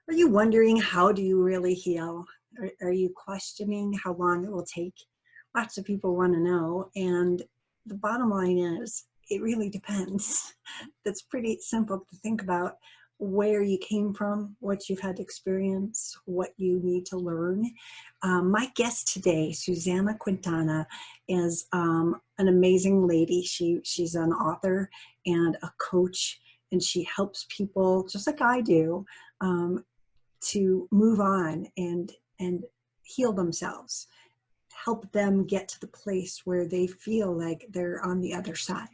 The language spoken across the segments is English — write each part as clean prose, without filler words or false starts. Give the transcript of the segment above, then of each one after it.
Are you wondering, how do you really heal? Are you questioning how long it will take? Lots of people want to know. And the bottom line is, it really depends. That's pretty simple to think about: where you came from, what you've had to experience, what you need to learn. My guest today, Suzanna Quintana, is an amazing lady. She's an author and a coach, and she helps people, just like I do, to move on and heal themselves, help them get to the place where they feel like they're on the other side.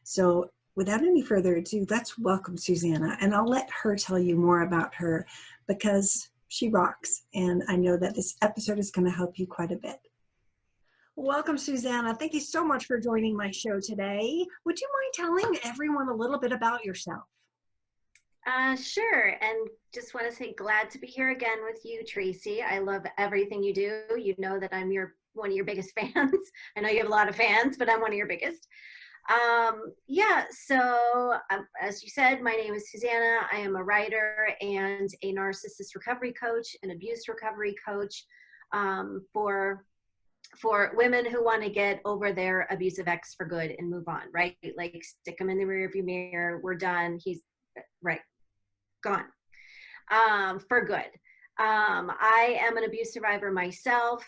So without any further ado, let's welcome Suzanna, and I'll let her tell you more about her because she rocks, and I know that this episode is going to help you quite a bit. Welcome, Suzanna. Thank you so much for joining my show today. Would you mind telling everyone a little bit about yourself? Sure. And just want to say glad to be here again with you, Tracy. I love everything you do. You know that I'm one of your biggest fans. I know you have a lot of fans, but I'm one of your biggest. As you said, my name is Suzanna. I am a writer and a narcissist recovery coach, an abuse recovery coach, for women who want to get over their abusive ex for good and move on, right? Like, stick them in the rearview mirror. We're done. He's right. Gone for good. I am an abuse survivor myself,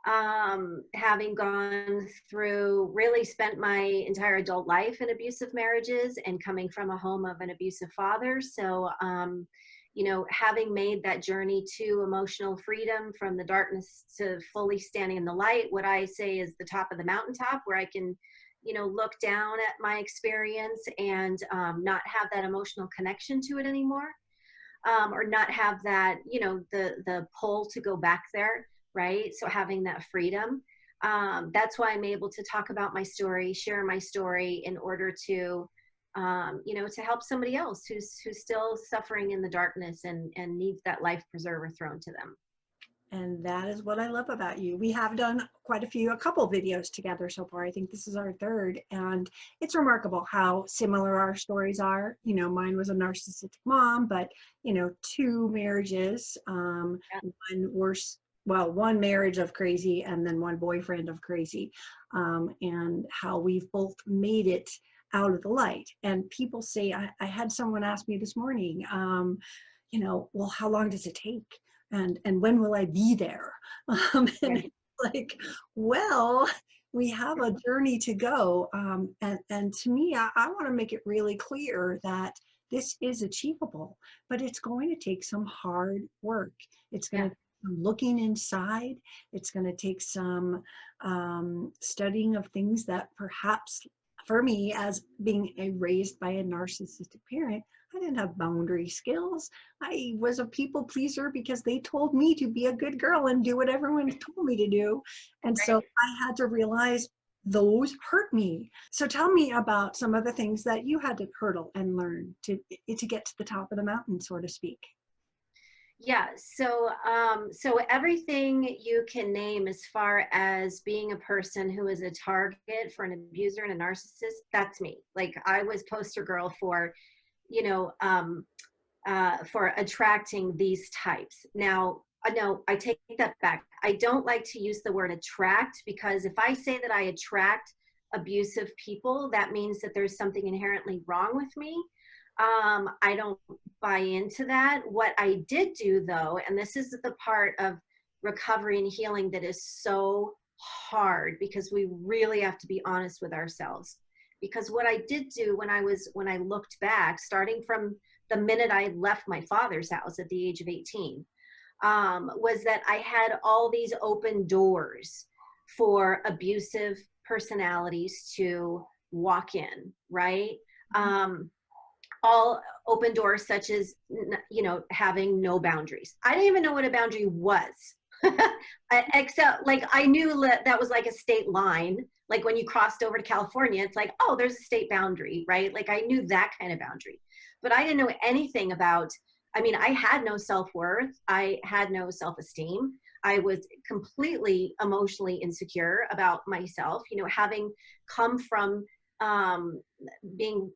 having gone through, really spent my entire adult life in abusive marriages and coming from a home of an abusive father. So, having made that journey to emotional freedom from the darkness to fully standing in the light, what I say is the top of the mountaintop, where I can look down at my experience and not have that emotional connection to it anymore, or not have that, the pull to go back there, right? So having that freedom, that's why I'm able to talk about my story, share my story in order to, to help somebody else who's still suffering in the darkness and needs that life preserver thrown to them. And that is what I love about you. We have done a couple videos together so far. I think this is our third, and it's remarkable how similar our stories are. Mine was a narcissistic mom, but, 2 marriages, one marriage of crazy and then one boyfriend of crazy, and how we've both made it out of the light. And people say, I had someone ask me this morning, well, how long does it take? And when will I be there? And it's like, well, we have a journey to go. And to me, I want to make it really clear that this is achievable, but it's going to take some hard work. It's going to take some looking inside. It's going to take some studying of things that perhaps, for me, as being raised by a narcissistic parent, I didn't have boundary skills. I was a people pleaser because they told me to be a good girl and do what everyone told me to do. And so I had to realize those hurt me. So tell me about some of the things that you had to hurdle and learn to get to the top of the mountain, so to speak. Yeah, so everything you can name as far as being a person who is a target for an abuser and a narcissist, that's me. Like, I was poster girl for, for attracting these types. Now, no, I take that back. I don't like to use the word attract, because if I say that I attract abusive people, that means that there's something inherently wrong with me. I don't buy into that. What I did do, though, and this is the part of recovery and healing that is so hard, because we really have to be honest with ourselves. Because what I did do when I looked back, starting from the minute I left my father's house at the age of 18, was that I had all these open doors for abusive personalities to walk in, right? All open doors, such as, having no boundaries. I didn't even know what a boundary was. Except, like, I knew that was like a state line. Like, when you crossed over to California, it's like, oh, there's a state boundary, right? Like, I knew that kind of boundary, but I didn't know anything about, I had no self-worth. I had no self-esteem. I was completely emotionally insecure about myself, having come from being,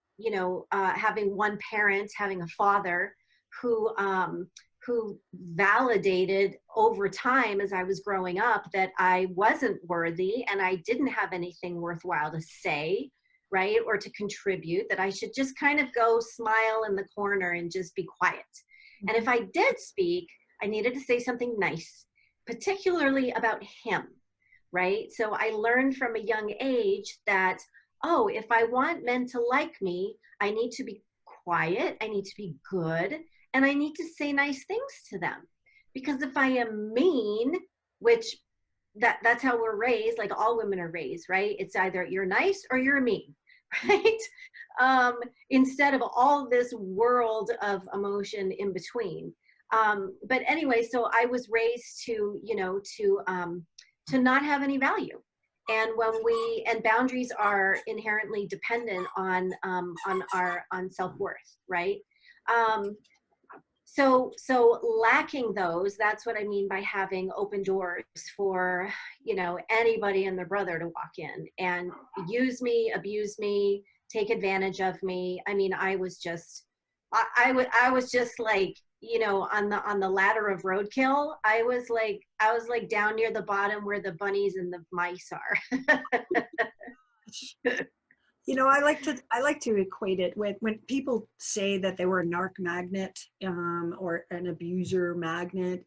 having one parent, having a father who who validated over time as I was growing up that I wasn't worthy and I didn't have anything worthwhile to say, right? Or to contribute, that I should just kind of go smile in the corner and just be quiet. And if I did speak, I needed to say something nice, particularly about him, right? So I learned from a young age that, oh, if I want men to like me, I need to be quiet, I need to be good, and I need to say nice things to them. Because if I am mean, which that's how we're raised, like all women are raised, right? It's either you're nice or you're mean, right? Instead of all this world of emotion in between. But anyway, so I was raised to, to not have any value. And and boundaries are inherently dependent on self-worth, right? So lacking those, that's what I mean by having open doors for, anybody and their brother to walk in and use me, abuse me, take advantage of me. I mean, I was just like, on the ladder of roadkill. I was like down near the bottom where the bunnies and the mice are. I like to equate it with when people say that they were a narc magnet or an abuser magnet.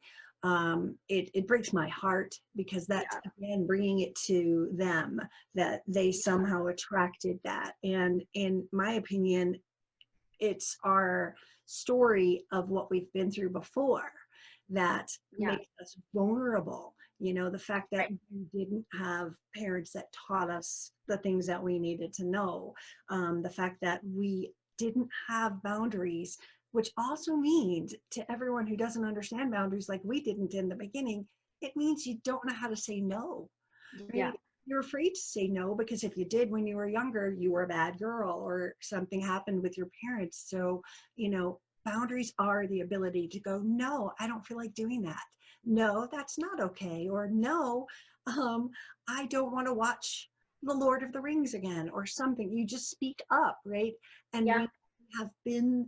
It breaks my heart because that's, again, bringing it to them, that they somehow attracted that. And in my opinion, it's our story of what we've been through before that makes us vulnerable. The fact that we didn't have parents that taught us the things that we needed to know, the fact that we didn't have boundaries, which also means, to everyone who doesn't understand boundaries like we didn't in the beginning, it means you don't know how to say no. Right? Yeah. You're afraid to say no because if you did when you were younger, you were a bad girl or something happened with your parents. So, boundaries are the ability to go, no, I don't feel like doing that. No, that's not okay. Or no, I don't want to watch The Lord of the Rings again or something. You just speak up, right? And when we have been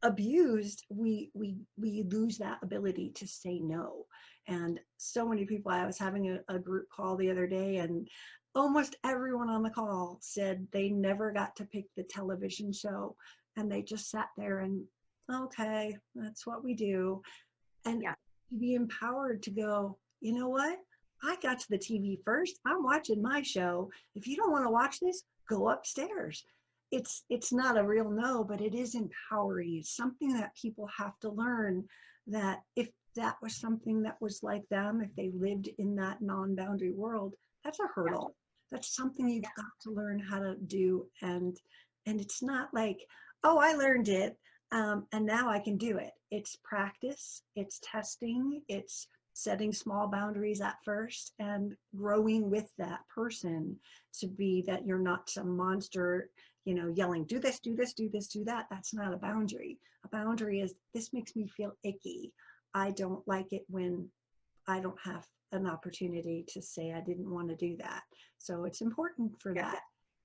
abused, we lose that ability to say no. And so many people, I was having a group call the other day, and almost everyone on the call said they never got to pick the television show, and they just sat there and, okay, that's what we do. And to be empowered to go, you know what? I got to the TV first. I'm watching my show. If you don't want to watch this, go upstairs. It's not a real no, but it is empowering. It's something that people have to learn, that if that was something that was like them, if they lived in that non-boundary world, that's a hurdle. That's something you've got to learn how to do. And it's not like, oh, I learned it, and now I can do it. It's practice, it's testing, it's setting small boundaries at first and growing with that person to be that you're not some monster, yelling, do this, do this, do this, do that. That's not a boundary. A boundary is, this makes me feel icky. I don't like it when I don't have an opportunity to say I didn't want to do that. So it's important for that.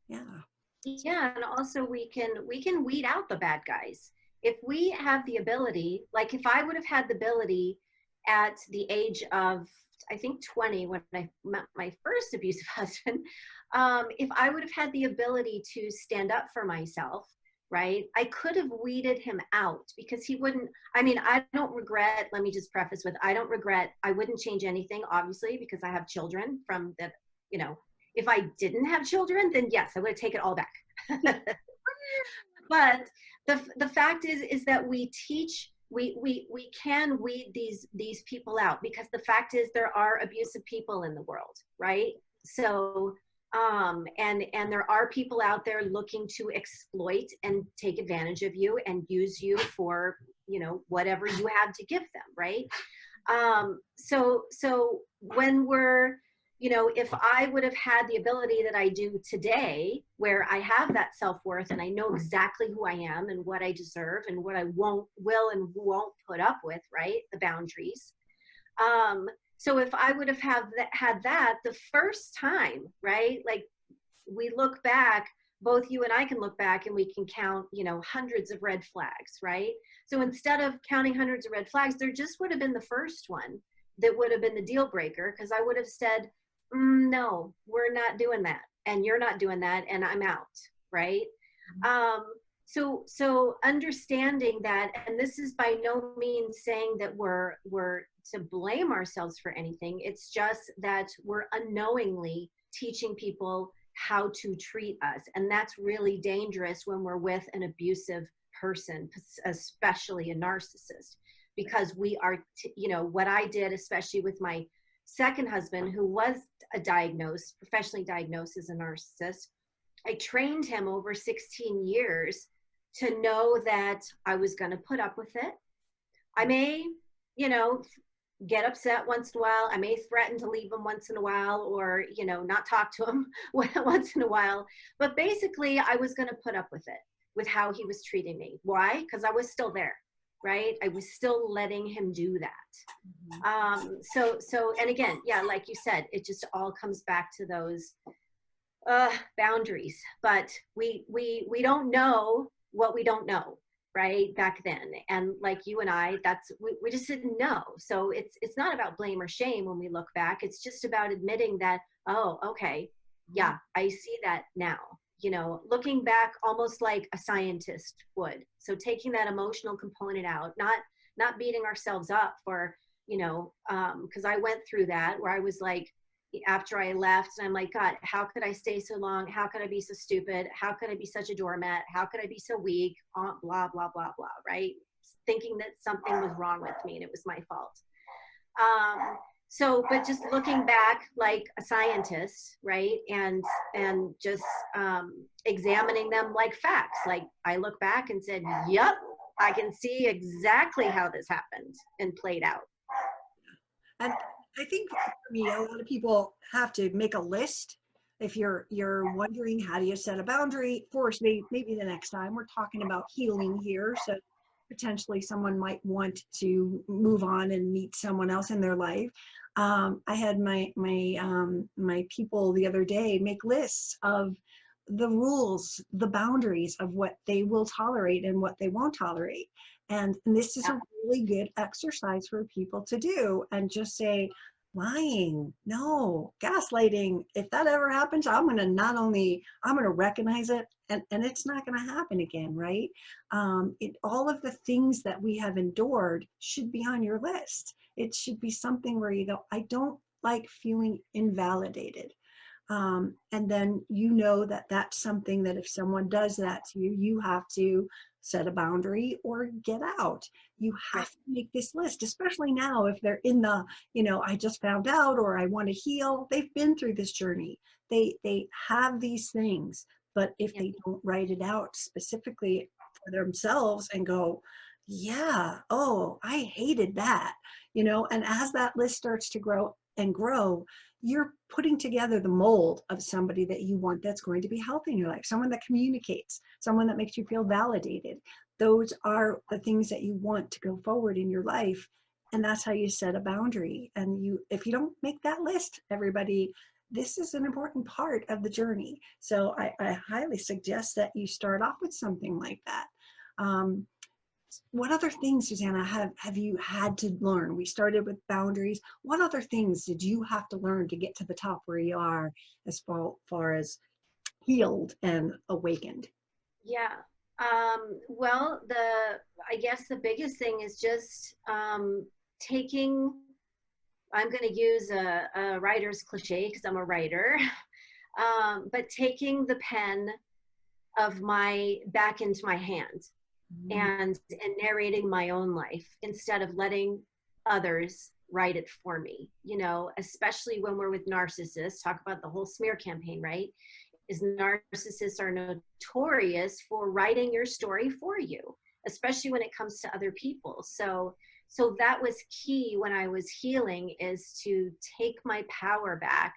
Yeah, and also we can weed out the bad guys. If we have the ability, like if I would have had the ability at the age of, I think 20, when I met my first abusive husband, if I would have had the ability to stand up for myself, right, I could have weeded him out because he wouldn't, I don't regret, let me just preface with, I wouldn't change anything, obviously, because I have children from that, if I didn't have children, then yes, I would have taken it all back. But the fact is that we teach, we can weed these people out, because the fact is there are abusive people in the world, right? So and there are people out there looking to exploit and take advantage of you and use you for whatever you have to give them, right? So when we're, if I would have had the ability that I do today, where I have that self-worth and I know exactly who I am and what I deserve and what I will and won't put up with, right? The boundaries. So if I would have had that the first time, right? Like we look back, both you and I can look back and we can count, hundreds of red flags, right? So instead of counting hundreds of red flags, there just would have been the first one that would have been the deal breaker, because I would have said, no, we're not doing that, and you're not doing that, and I'm out, right? So understanding that, and this is by no means saying that we're to blame ourselves for anything. It's just that we're unknowingly teaching people how to treat us. And that's really dangerous when we're with an abusive person, especially a narcissist, because we are, what I did, especially with my second husband, who was professionally diagnosed as a narcissist. I trained him over 16 years to know that I was going to put up with it. I may, get upset once in a while. I may threaten to leave him once in a while, or, not talk to him once in a while. But basically, I was going to put up with it, with how he was treating me. Why? Because I was still there, right? I was still letting him do that. So, and again, yeah, like you said, it just all comes back to those boundaries. But we don't know what we don't know, right, back then. And like you and I, we just didn't know. So it's not about blame or shame when we look back. It's just about admitting that, oh, okay, yeah, I see that now. Looking back almost like a scientist would. So taking that emotional component out, not beating ourselves up for, because I went through that, where I was like, after I left, and I'm like, God, how could I stay so long? How could I be so stupid? How could I be such a doormat? How could I be so weak? Blah, blah, blah, blah, right? Thinking that something was wrong with me and it was my fault. But just looking back like a scientist, right? And just examining them like facts. Like I look back and said, yep, I can see exactly how this happened and played out. And I think for me, a lot of people have to make a list. If you're wondering how do you set a boundary, first, maybe the next time we're talking about healing here. So potentially someone might want to move on and meet someone else in their life. I had my people the other day make lists of the rules, the boundaries of what they will tolerate and what they won't tolerate. And this is a really good exercise for people to do, and just say, lying, no, gaslighting. If that ever happens, I'm going to recognize it, and it's not going to happen again, right? All of the things that we have endured should be on your list. It should be something where you go, I don't like feeling invalidated. And then that's something that if someone does that to you, you have to set a boundary or get out. You have to make this list, especially now if they're in the, I just found out, or I want to heal. They've been through this journey. They have these things, but if they don't write it out specifically for themselves and go, yeah, oh, I hated that, and as that list starts to grow, you're putting together the mold of somebody that you want that's going to be healthy in your life, someone that communicates, someone that makes you feel validated. Those are the things that you want to go forward in your life. And that's how you set a boundary. And if you don't make that list, everybody, this is an important part of the journey. So I highly suggest that you start off with something like that. What other things, Suzanna, have you had to learn? We started with boundaries. What other things did you have to learn to get to the top where you are, as far as healed and awakened? Yeah. Well, I guess the biggest thing is just taking, I'm going to use a writer's cliche because I'm a writer, but taking the pen back into my hand. And narrating my own life instead of letting others write it for me, especially when we're with narcissists. Talk about the whole smear campaign, right? Narcissists are notorious for writing your story for you, especially when it comes to other people. So that was key when I was healing, is to take my power back,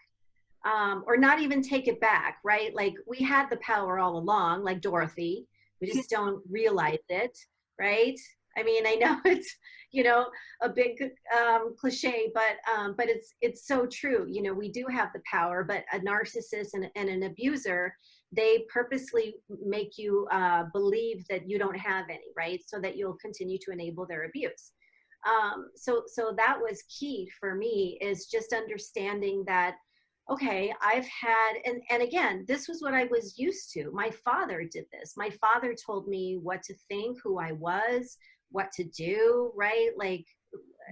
or not even take it back, right? Like we had the power all along, like Dorothy. We just don't realize it, right? I mean, I know it's, a big cliche, but it's so true. We do have the power, but a narcissist and an abuser they purposely make you believe that you don't have any, right? So that you'll continue to enable their abuse. So that was key for me, is just understanding that, okay, I've had, and again, this was what I was used to. My father did this. My father told me what to think, who I was, what to do, right? Like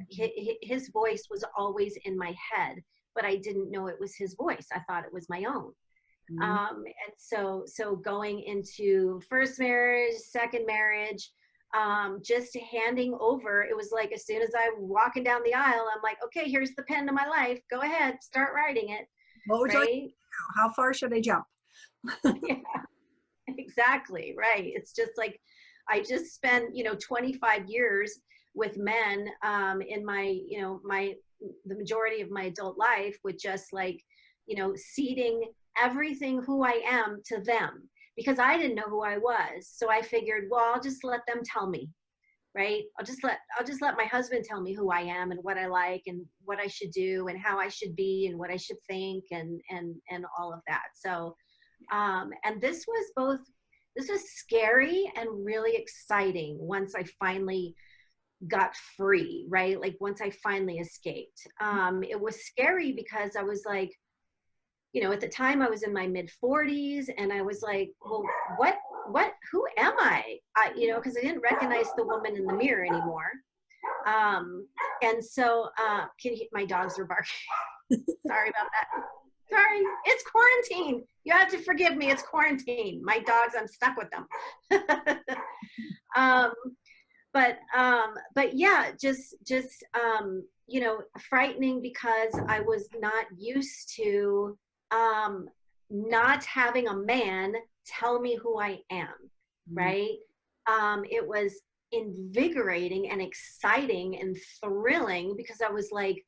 his voice was always in my head, but I didn't know it was his voice. I thought it was my own. And so going into first marriage, second marriage, just handing over, it was like, as soon as I'm walking down the aisle, I'm like, okay, here's the pen to my life. Go ahead, start writing it. What would you like to Right? do? How far should I jump? Yeah, exactly. Right. It's just like, I just spent, 25 years with men, in my, the majority of my adult life, with just like, ceding everything who I am to them, because I didn't know who I was. So I figured, well, I'll just let them tell me, right? I'll just let my husband tell me who I am and what I like and what I should do and how I should be and what I should think and all of that. So, and this was scary and really exciting once I finally got free, right? Like once I finally escaped. It was scary because I was like, at the time I was in my mid 40s and I was like, well, who am I? Because I didn't recognize the woman in the mirror anymore. And so, my dogs are barking. Sorry about that. Sorry, it's quarantine. You have to forgive me. It's quarantine. My dogs, I'm stuck with them. But yeah, just frightening because I was not used to not having a man tell me who I am, right? It was invigorating and exciting and thrilling because I was like,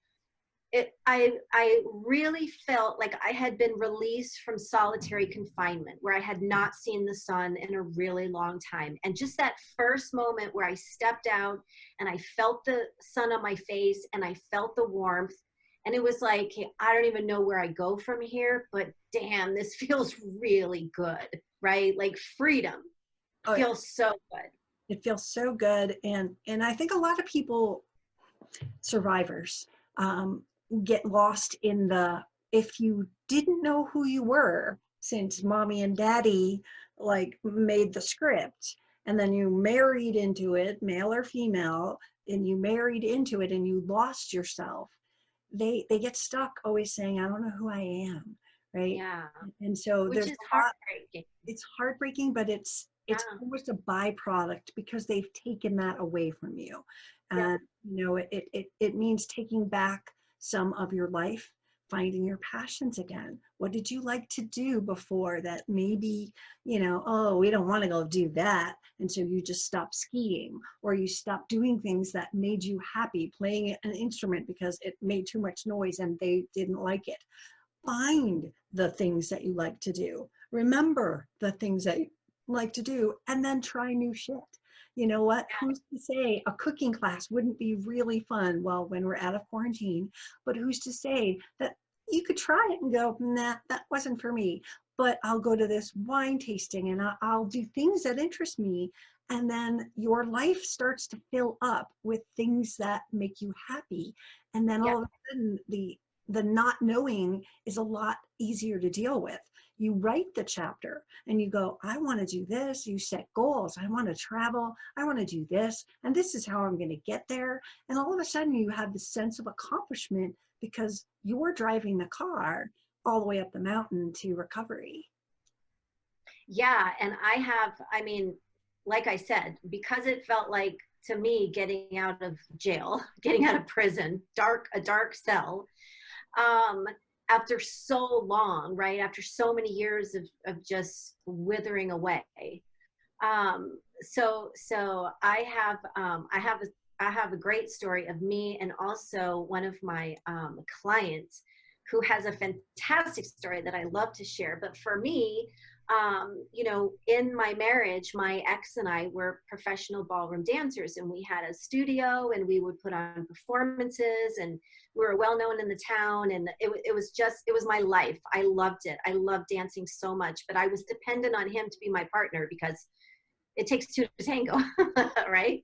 I really felt like I had been released from solitary confinement, where I had not seen the sun in a really long time. And just that first moment where I stepped out and I felt the sun on my face and I felt the warmth, and it was like, hey, I don't even know where I go from here, but damn, this feels really good, right? Like freedom feels so good. It feels so good. And I think a lot of people, survivors, get lost in if you didn't know who you were, since mommy and daddy like made the script, and then you married into it, male or female, and you married into it and you lost yourself. They get stuck always saying, I don't know who I am, right? Yeah. And so Which there's is a lot, heartbreaking. it's heartbreaking, but it's almost a byproduct because they've taken that away from you. And it means taking back some of your life, finding your passions again. What did you like to do before that maybe, oh, we don't want to go do that. And so you just stop skiing, or you stop doing things that made you happy, playing an instrument because it made too much noise and they didn't like it. Find the things that you like to do. Remember the things that you like to do, and then try new shit. You know what? Who's to say a cooking class wouldn't be really fun, well, when we're out of quarantine, but who's to say that you could try it and go, nah, that wasn't for me, but I'll go to this wine tasting and I'll do things that interest me. And then your life starts to fill up with things that make you happy. And then all of a sudden the not knowing is a lot easier to deal with. You write the chapter and you go, I want to do this. You set goals. I want to travel. I want to do this. And this is how I'm going to get there. And all of a sudden you have this sense of accomplishment because you're driving the car all the way up the mountain to recovery. Yeah. And like I said, because it felt like, to me, getting out of jail, getting out of prison, a dark cell, after so long, right? After so many years of just withering away. So I have a great story of me, and also one of my clients who has a fantastic story that I love to share. But for me, you know, in my marriage, my ex and I were professional ballroom dancers, and we had a studio, and we would put on performances, and we were well known in the town. And it was my life. I loved it. I loved dancing so much, but I was dependent on him to be my partner because it takes two to tango, right?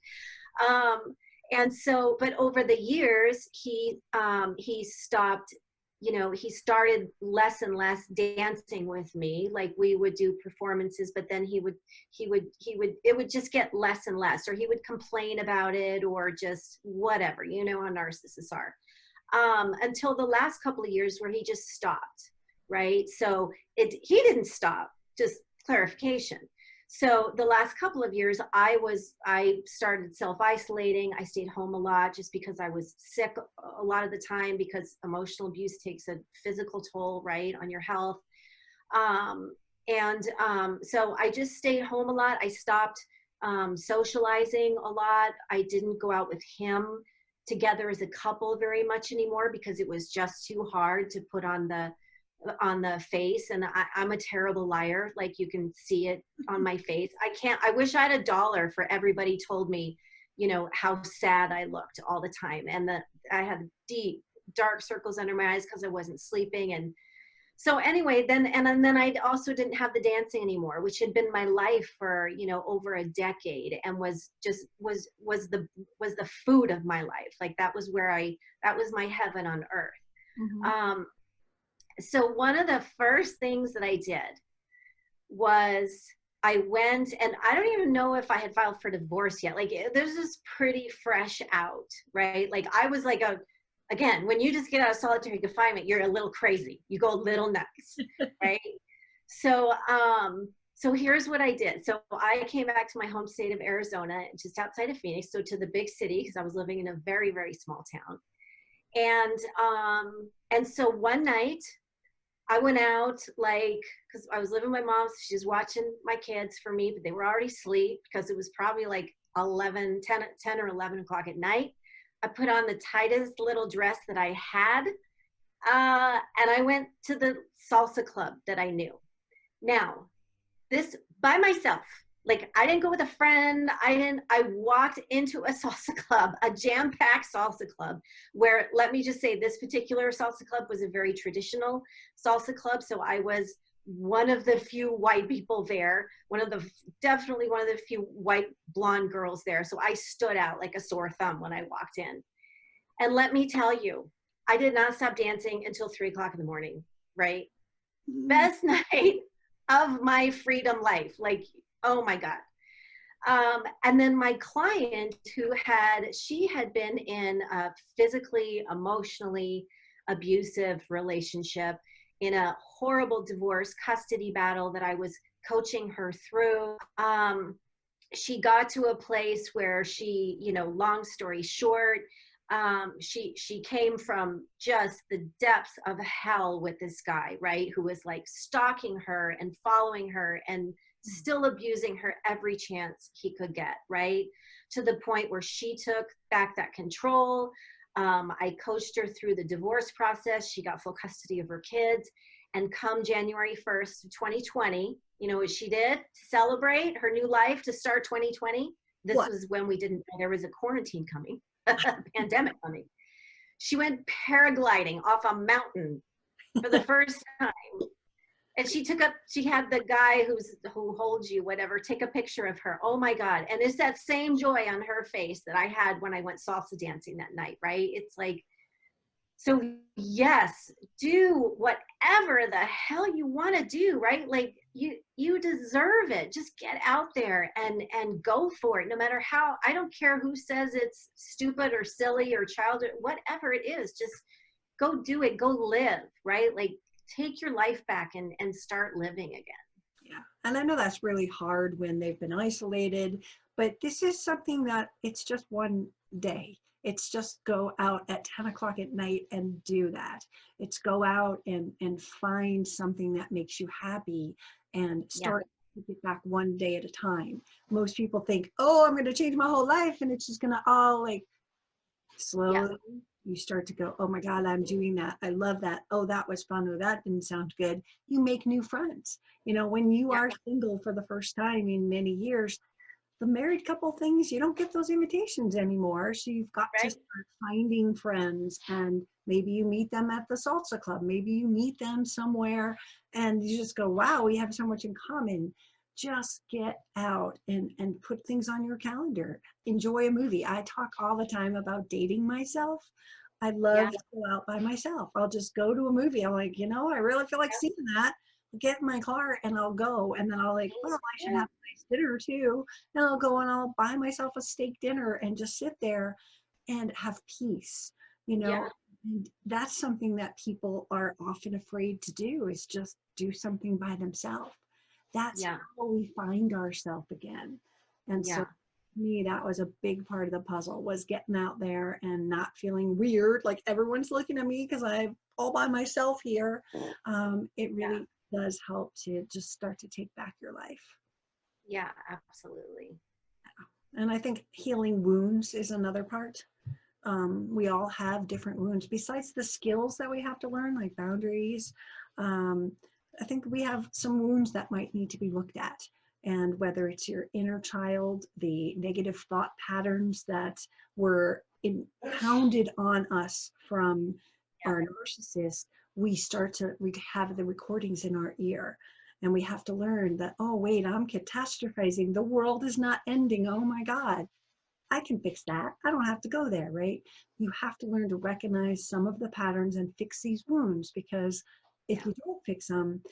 And so, but over the years, he stopped, you know, he started less and less dancing with me. Like, we would do performances, but then it would just get less and less, or he would complain about it, or just whatever, you know how narcissists are. Until the last couple of years where he just stopped, right? So he didn't stop, just clarification. So the last couple of years, I started self-isolating. I stayed home a lot just because I was sick a lot of the time, because emotional abuse takes a physical toll, right, on your health. So I just stayed home a lot. I stopped socializing a lot. I didn't go out with him together as a couple very much anymore, because it was just too hard to put on the face. And I'm a terrible liar. Like, you can see it on my face. I wish I had $1 for everybody told me, you know, how sad I looked all the time. And I had deep, dark circles under my eyes because I wasn't sleeping. And so anyway, then I also didn't have the dancing anymore, which had been my life for, you know, over a decade, and was the food of my life. Like, that was my heaven on earth. Mm-hmm. So one of the first things that I did was I went, and I don't even know if I had filed for divorce yet. Like, this is pretty fresh out, right? Like, I was like again, when you just get out of solitary confinement, you're a little crazy. You go a little nuts, right? So here's what I did. So I came back to my home state of Arizona, just outside of Phoenix, so to the big city, because I was living in a very, very small town. And so one night, I went out, like, because I was living with my mom, so she was watching my kids for me, but they were already asleep because it was probably like 10 or 11 o'clock at night. I put on the tightest little dress that I had, and I went to the salsa club that I knew. Now, this by myself. Like, I didn't go with a friend. I walked into a salsa club, a jam-packed salsa club, where, let me just say, this particular salsa club was a very traditional salsa club. So I was one of the few white people there, definitely one of the few white blonde girls there. So I stood out like a sore thumb when I walked in. And let me tell you, I did not stop dancing until 3 o'clock in the morning, right? Mm-hmm. Best night of my freedom life. Like, oh my God. And then my client, she had been in a physically, emotionally abusive relationship, in a horrible divorce custody battle that I was coaching her through. She got to a place where she, you know, long story short, she came from just the depths of hell with this guy, right? Who was like stalking her and following her and still abusing her every chance he could get, right? To the point where she took back that control. I coached her through the divorce process. She got full custody of her kids. And come January 1st, 2020, you know what she did to celebrate her new life, to start 2020? This was when we didn't know there was a quarantine coming, a pandemic coming. She went paragliding off a mountain for the first time. And she had the guy who holds you, whatever, take a picture of her. Oh my God. And it's that same joy on her face that I had when I went salsa dancing that night, right? It's like, so yes, do whatever the hell you want to do, right? Like, you deserve it. Just get out there and go for it. No matter how, I don't care who says it's stupid or silly or childish, whatever it is, just go do it, go live, right? Like, take your life back and start living again. Yeah. And I know that's really hard when they've been isolated, but this is something that it's just one day. It's just go out at 10 o'clock at night and do that. It's go out and find something that makes you happy and start to get back one day at a time. Most people think, oh, I'm going to change my whole life, and it's just going to all like slowly You start to go, oh my God, I'm doing that. I love that. Oh, that was fun. Oh, that didn't sound good. You make new friends. You know, when you Yeah. are single for the first time in many years, the married couple things, you don't get those invitations anymore. So you've got to Right. start finding friends, and maybe you meet them at the salsa club. Maybe you meet them somewhere and you just go, wow, we have so much in common. Just get out and put things on your calendar. Enjoy a movie. I talk all the time about dating myself. I Yeah. love to go out by myself. I'll just go to a movie. I'm like, I really feel like seeing that. Get in my car and I'll go. And then I'll like, well, I should have a nice dinner too. And I'll go and I'll buy myself a steak dinner and just sit there and have peace, you know. Yeah. And that's something that people are often afraid to do, is just do something by themselves. That's Yeah. how we find ourselves again. And so Yeah. for me, that was a big part of the puzzle, was getting out there and not feeling weird, like everyone's looking at me because I'm all by myself here. It Yeah. really does help to just start to take back your life. Yeah, absolutely. And I think healing wounds is another part. We all have different wounds besides the skills that we have to learn, like boundaries. um, I think we have some wounds that might need to be looked at, and whether it's your inner child, the negative thought patterns that were impounded on us from Yeah. our narcissist, we have the recordings in our ear, and we have to learn that, oh wait, I'm catastrophizing, the world is not ending, oh my God, I can fix that. I don't have to go there, right? You have to learn to recognize some of the patterns and fix these wounds, because if Yeah. you don't fix them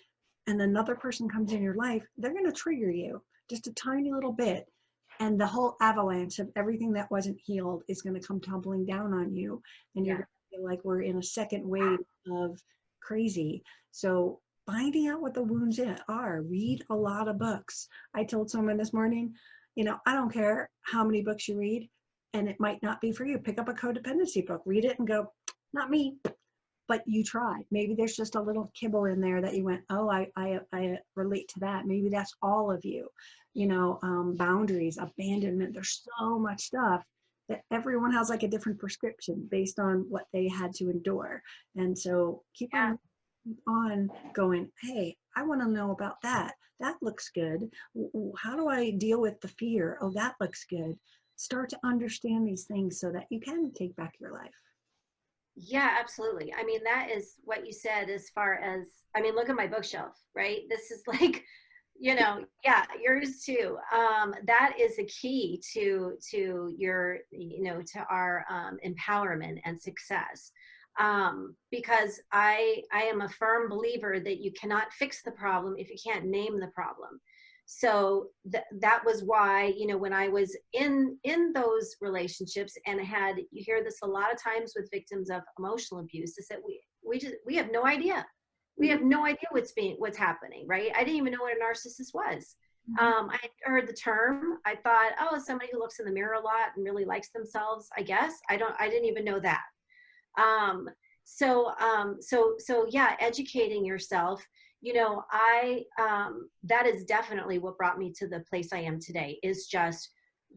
and another person comes in your life, they're going to trigger you just a tiny little bit. And the whole avalanche of everything that wasn't healed is going to come tumbling down on you. And you're Yeah. going to feel like we're in a second wave of crazy. So finding out what the wounds are, read a lot of books. I told someone this morning, I don't care how many books you read, and it might not be for you. Pick up a codependency book, read it and go, not me, but you try. Maybe there's just a little kibble in there that you went, oh, I relate to that. Maybe that's all of you. Boundaries, abandonment. There's so much stuff that everyone has like a different prescription based on what they had to endure. And so keep Yeah. on going, hey, I want to know about that. That looks good. How do I deal with the fear? Oh, that looks good. Start to understand these things so that you can take back your life. Yeah, absolutely. I mean, that is what you said as far as, I mean, look at my bookshelf, right? This is like, yeah, yours too. That is a key to your, to our empowerment and success. Because I am a firm believer that you cannot fix the problem if you can't name the problem. So that was why, when I was in those relationships, and you hear this a lot of times with victims of emotional abuse, is that we have no idea. We have no idea what's happening, right? I didn't even know what a narcissist was. I heard the term. I thought, oh, somebody who looks in the mirror a lot and really likes themselves, I guess. I didn't even know that. So yeah, educating yourself. That is definitely what brought me to the place I am today, is just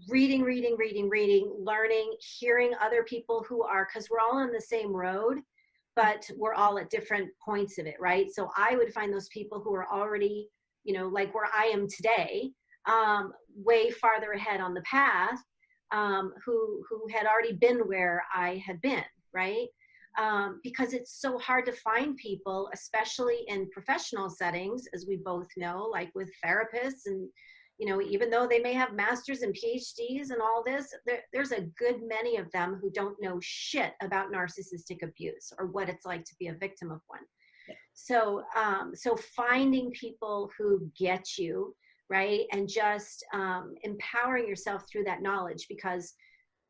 reading, learning, hearing other people who are, because we're all on the same road, but we're all at different points of it, right? So I would find those people who are already, like where I am today, way farther ahead on the path, who had already been where I had been, right? Because it's so hard to find people, especially in professional settings, as we both know, like with therapists, and even though they may have masters and PhDs and all this, there's a good many of them who don't know shit about narcissistic abuse or what it's like to be a victim of one. So finding people who get you, right, and just empowering yourself through that knowledge, because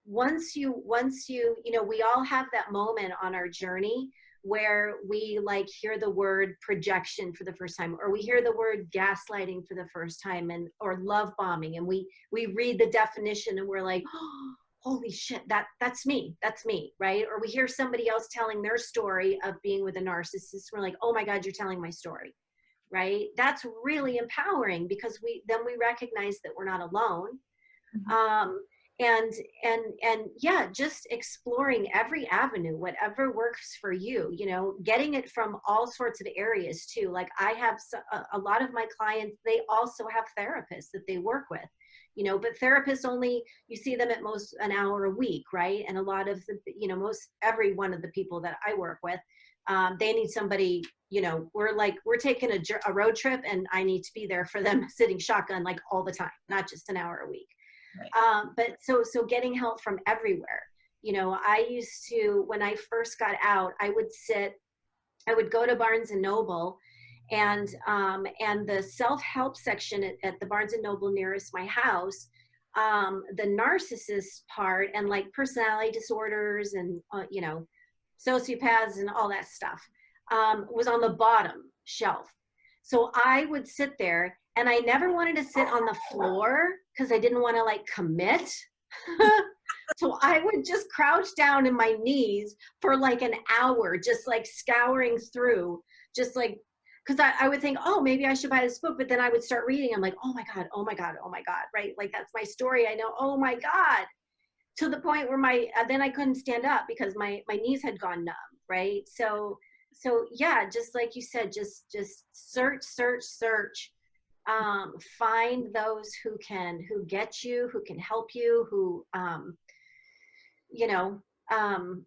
once you we all have that moment on our journey where we like hear the word projection for the first time, or we hear the word gaslighting for the first time, and or love bombing, and we read the definition and we're like, oh, holy shit, that's me, right? Or we hear somebody else telling their story of being with a narcissist, we're like, oh my God, you're telling my story, right? That's really empowering, because we recognize that we're not alone. and yeah, just exploring every avenue, whatever works for you, you know, getting it from all sorts of areas too. Like I have a lot of my clients, they also have therapists that they work with, you know, but therapists only, you see them at most an hour a week, right? And a lot of the, you know, most every one of the people that I work with, they need somebody, you know, we're taking a road trip and I need to be there for them sitting shotgun like all the time, not just an hour a week. Right. But so getting help from everywhere. You know, I used to, when I first got out, I would go to Barnes and Noble, and the self-help section at the Barnes and Noble nearest my house, the narcissist part and like personality disorders and you know, sociopaths and all that stuff, was on the bottom shelf. So I would sit there, and I never wanted to sit on the floor because I didn't want to like commit. So I would just crouch down in my knees for like an hour, just like scouring through, just like, because I would think, oh, maybe I should buy this book. But then I would start reading. I'm like, oh my God, oh my God, oh my God, right? Like that's my story. I know, oh my God. To the point where then I couldn't stand up because my knees had gone numb, right? So yeah, just like you said, just search, find those who get you, who can help you, who you know,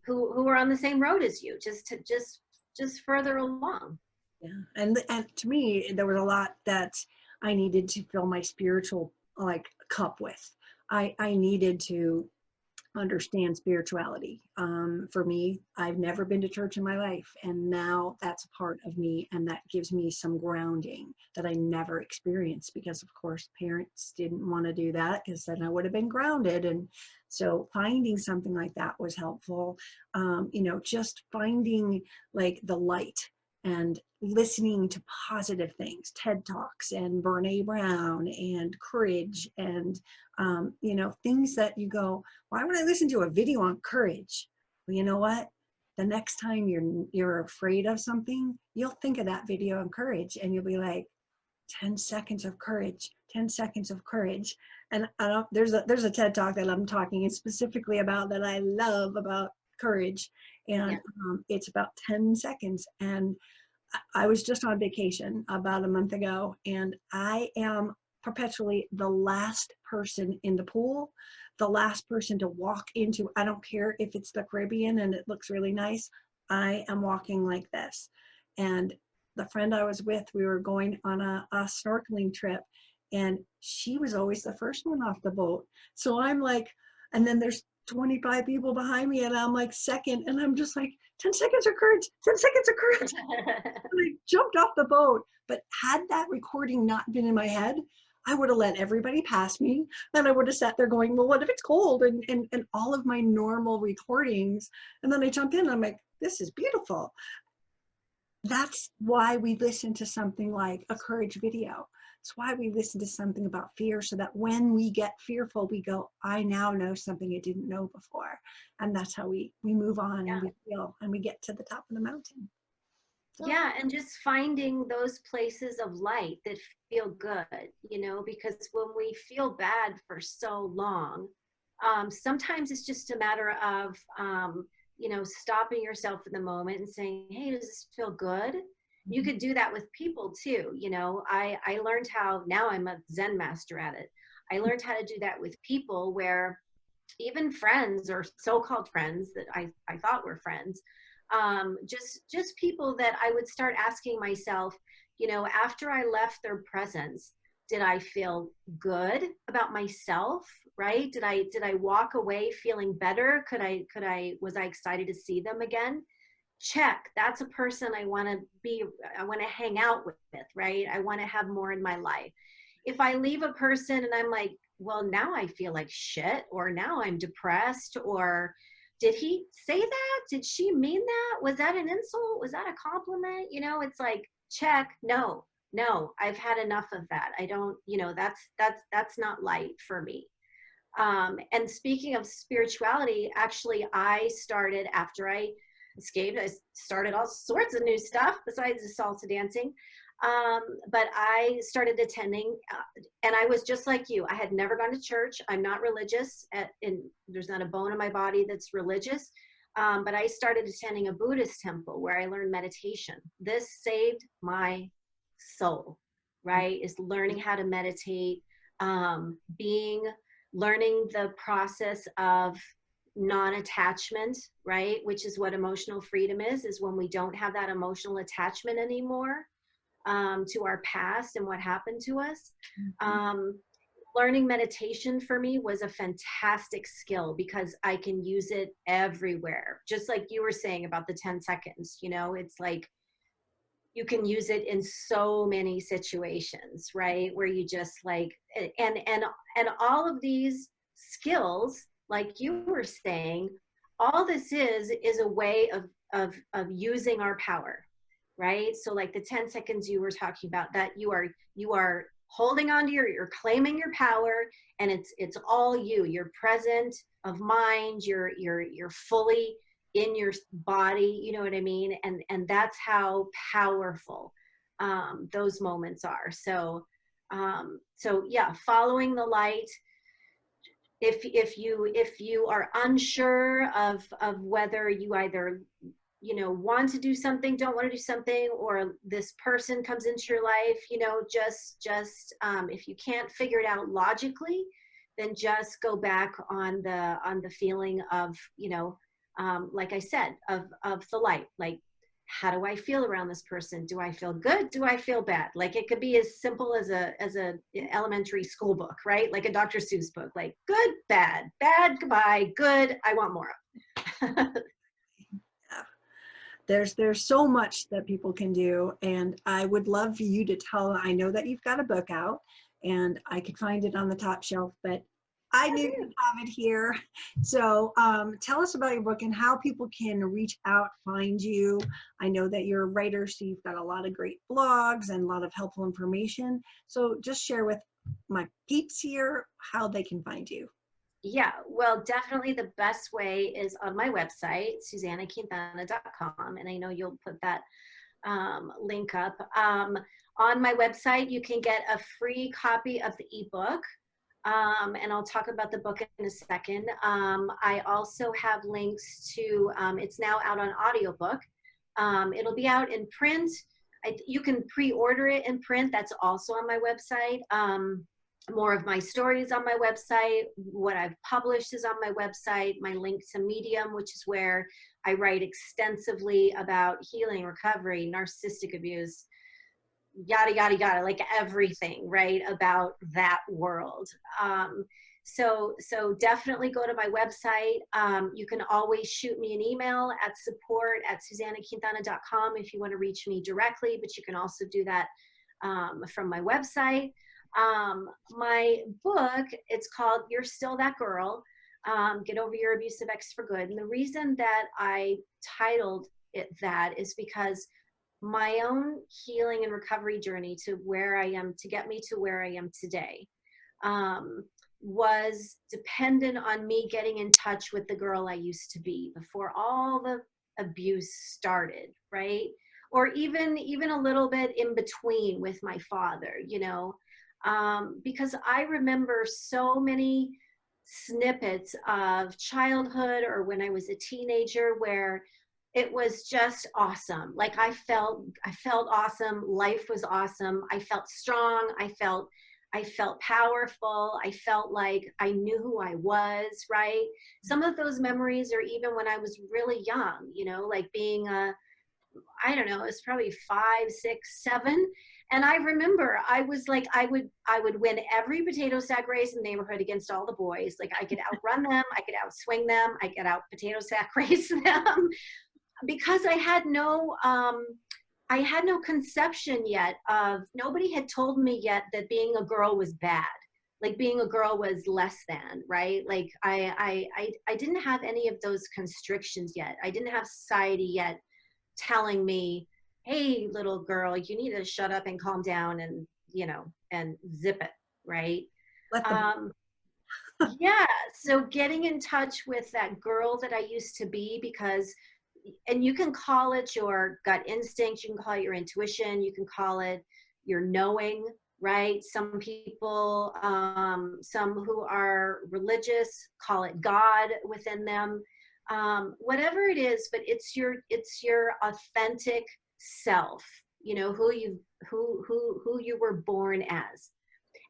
who are on the same road as you, just further along. Yeah. And to me, there was a lot that I needed to fill my spiritual like cup with. I needed to understand spirituality. For me, I've never been to church in my life, and now that's a part of me, and that gives me some grounding that I never experienced because, of course, parents didn't want to do that because then I would have been grounded. And so finding something like that was helpful. You know, just finding like the light and listening to positive things, TED Talks and Brene Brown and courage and, you know, things that you go, why would I listen to a video on courage? Well, you know what? The next time you're afraid of something, you'll think of that video on courage and you'll be like, 10 seconds of courage, 10 seconds of courage. And there's a TED Talk that I'm talking specifically about that I love about courage. And Yeah. it's about 10 seconds. And I was just on vacation about a month ago, and I am perpetually the last person in the pool, the last person to walk into, I don't care if it's the Caribbean and it looks really nice, I am walking like this. And the friend I was with, we were going on a snorkeling trip, and she was always the first one off the boat. So I'm like, and then there's 25 people behind me, and I'm like second, and I'm just like, 10 seconds of courage, 10 seconds of courage. And I jumped off the boat. But had that recording not been in my head, I would have let everybody pass me. And I would have sat there going, well, what if it's cold? And all of my normal recordings. And then I jump in and I'm like, this is beautiful. That's why we listen to something like a courage video. It's why we listen to something about fear, so that when we get fearful, we go, I now know something I didn't know before. And that's how we move on. Yeah. And we feel, and we get to the top of the mountain. So. Yeah, and just finding those places of light that feel good, you know, because when we feel bad for so long, sometimes it's just a matter of, you know, stopping yourself in the moment and saying, hey, does this feel good? You could do that with people too. You know, I learned how, now I'm a Zen master at it. I learned how to do that with people, where even friends or so-called friends that I thought were friends, just people that I would start asking myself, you know, after I left their presence, did I feel good about myself? Right? Did I walk away feeling better? Was I excited to see them again? Check. That's a person I want to hang out with, right? I want to have more in my life. If I leave a person and I'm like, well, now I feel like shit, or now I'm depressed, or did he say that? Did she mean that? Was that an insult? Was that a compliment? You know, it's like, check. No, I've had enough of that. I don't, you know, that's not light for me. And speaking of spirituality, actually, I started, after I escaped, I started all sorts of new stuff besides the salsa dancing. But I started attending, and I was just like you. I had never gone to church. I'm not religious, and there's not a bone in my body that's religious. But I started attending a Buddhist temple where I learned meditation. This saved my soul, right? Is learning how to meditate, learning the process of non-attachment, right? Which is what emotional freedom is when we don't have that emotional attachment anymore to our past and what happened to us. Learning meditation for me was a fantastic skill because I can use it everywhere. Just like you were saying about the 10 seconds, it's like you can use it in so many situations, right? Where you just like, and all of these skills, like you were saying, all this is a way of using our power, right? So like the 10 seconds you were talking about, that you are holding on to you're claiming your power, and it's all you're present of mind, you're fully in your body, you know what I mean? And that's how powerful those moments are. So yeah, following the light. If you are unsure of whether you either want to do something, don't want to do something, or this person comes into your life, just if you can't figure it out logically, then just go back on the feeling of, like I said, of the light. Like, how do I feel around this person? Do I feel good? Do I feel bad? Like, it could be as simple as a elementary school book, right? Like a Dr. Seuss book, like good, bad, goodbye, good, I want more of. There's so much that people can do, and I would love for you to tell. I know that you've got a book out, and I could find it on the top shelf, but I knew you'd have it here. So tell us about your book and how people can reach out, find you. I know that you're a writer, so you've got a lot of great blogs and a lot of helpful information. So just share with my peeps here how they can find you. Yeah, well, definitely the best way is on my website, SuzannaQuintana.com, and I know you'll put that link up. On my website, you can get a free copy of the ebook, and I'll talk about the book in a second. I also have links to, it's now out on audiobook. It'll be out in print. You can pre-order it in print. That's also on my website. More of my stories on my website. What I've published is on my website. My link to Medium, which is where I write extensively about healing, recovery, narcissistic abuse, yada, yada, yada, like everything, right, about that world. So definitely go to my website. You can always shoot me an email at support@SuzannaQuintana.com if you want to reach me directly, but you can also do that from my website. My book, it's called You're Still That Girl, Get Over Your Abusive Ex for Good. And the reason that I titled it that is because my own healing and recovery journey to where I am, to get me to where I am today, was dependent on me getting in touch with the girl I used to be before all the abuse started, right? Or even a little bit in between with my father, because I remember so many snippets of childhood or when I was a teenager where it was just awesome. Like I felt awesome. Life was awesome. I felt strong. I felt powerful. I felt like I knew who I was, right? Some of those memories are even when I was really young, like being I don't know, it was probably 5, 6, 7. And I remember I was like, I would win every potato sack race in the neighborhood against all the boys. Like I could outrun them, I could outswing them, I could out potato sack race them, because I had no conception yet of, nobody had told me yet that being a girl was bad. Like being a girl was less than, right? Like I didn't have any of those constrictions yet. I didn't have society yet telling me, hey, little girl, you need to shut up and calm down and, and zip it, right? Yeah, so getting in touch with that girl that I used to be, because, and you can call it your gut instinct, you can call it your intuition, you can call it your knowing, right? Some people, some who are religious call it God within them. Whatever it is, but it's your authentic self, you know, who you were born as.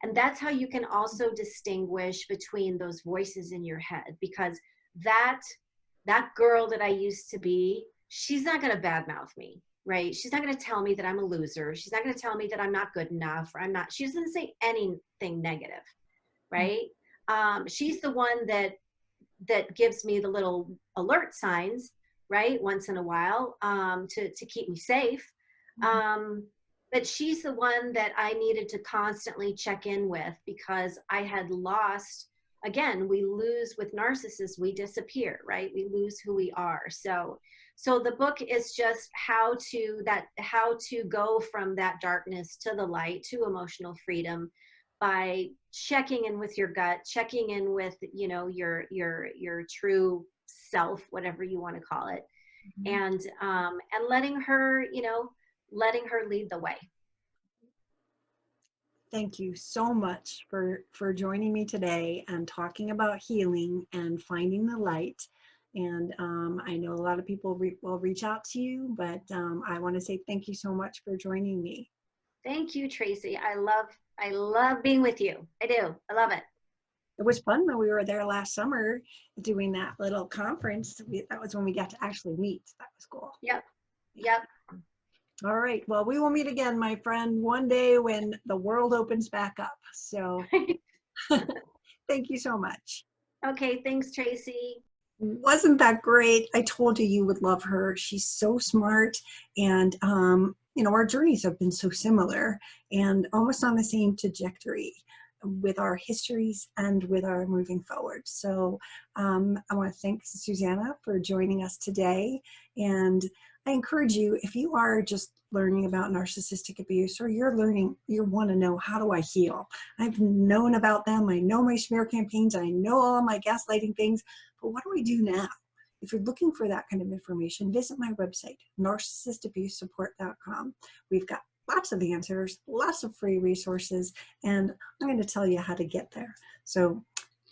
And that's how you can also distinguish between those voices in your head, because that girl that I used to be, she's not going to badmouth me, right? She's not going to tell me that I'm a loser. She's not going to tell me that I'm not good enough, or she doesn't say anything negative, right? She's the one that gives me the little alert signs, right? Once in a while, to keep me safe. But she's the one that I needed to constantly check in with, because I had lost, again, we lose with narcissists, we disappear, right? We lose who we are. So the book is just how to go from that darkness to the light, to emotional freedom, by checking in with your gut, checking in with, you know, your true self, whatever you want to call it. And letting her, you know, letting her lead the way. Thank you so much for joining me today and talking about healing and finding the light. And I know a lot of people will reach out to you, but I want to say thank you so much for joining me. Thank you, Tracy. I love being with you. I do. I love it. It was fun when we were there last summer doing that little conference. That was when we got to actually meet. That was cool. Yep. All right. Well, we will meet again, my friend, one day when the world opens back up. So thank you so much. Okay. Thanks, Tracy. Wasn't that great? I told you you would love her. She's so smart. And, you know, our journeys have been so similar and almost on the same trajectory with our histories and with our moving forward. So I want to thank Suzanna for joining us today. And I encourage you, if you are just learning about narcissistic abuse, or you're you want to know, how do I heal? I've known about them. I know my smear campaigns. I know all my gaslighting things, but what do I do now? If you're looking for that kind of information, visit my website, narcissistabusesupport.com. We've got lots of answers, lots of free resources, and I'm going to tell you how to get there. So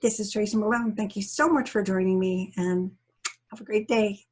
this is Tracy Malone. Thank you so much for joining me, and have a great day.